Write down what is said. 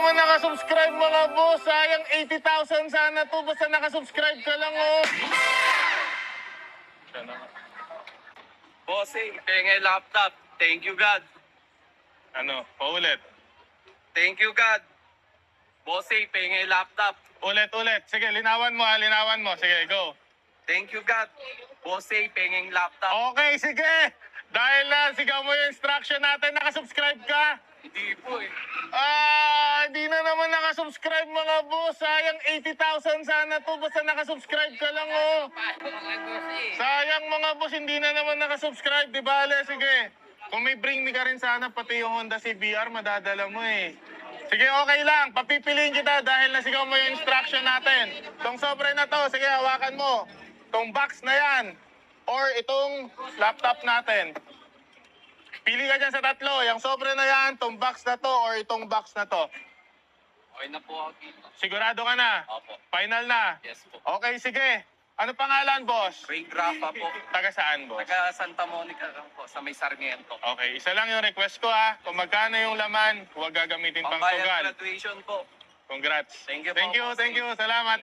naman nakasubscribe mga boss. Sayang 80,000 sana to. Basta nakasubscribe ka lang oh. Bossing, penge laptop. Thank you, God. Ano? Paulit. Thank you, God. Bossing, penge laptop. Ulit. Sige, linawan mo ha. Linawan mo. Sige, go. Thank you, God. Bossing, pengeng laptop. Okay, sige. Dahil na sigaw mo yung instruction natin, nakasubscribe ka. Hindi po eh. Hindi na naman nakasubscribe mga boss. Sayang 80,000 sana to. Basta nakasubscribe ka lang oh. Sayang mga boss, hindi na naman nakasubscribe. Di bale, sige. Kung may bring me ka rin sana, pati yung Honda CBR, madadala mo eh. Sige, okay lang. Papipiliin kita dahil nasigaw mo yung instruction natin. Itong sobre na to, sige, hawakan mo. Itong box na yan. Or itong laptop natin. Pili ka dyan sa tatlo. Yung sobre na yan, itong box na to, or itong box na to. Okay na po ako dito. Sigurado ka na? Opo. Final na? Yes po. Okay, sige. Ano pangalan, boss? Ray Grafa po. Taga saan, boss? Taga Santa Monica lang po, sa may Sarmiento. Okay, isa lang yung request ko ha. Kung magkano yung laman, huwag gagamitin pang Pambayad sugal. graduation po. Congrats. Thank you po, Thank you, boss. thank you. Salamat.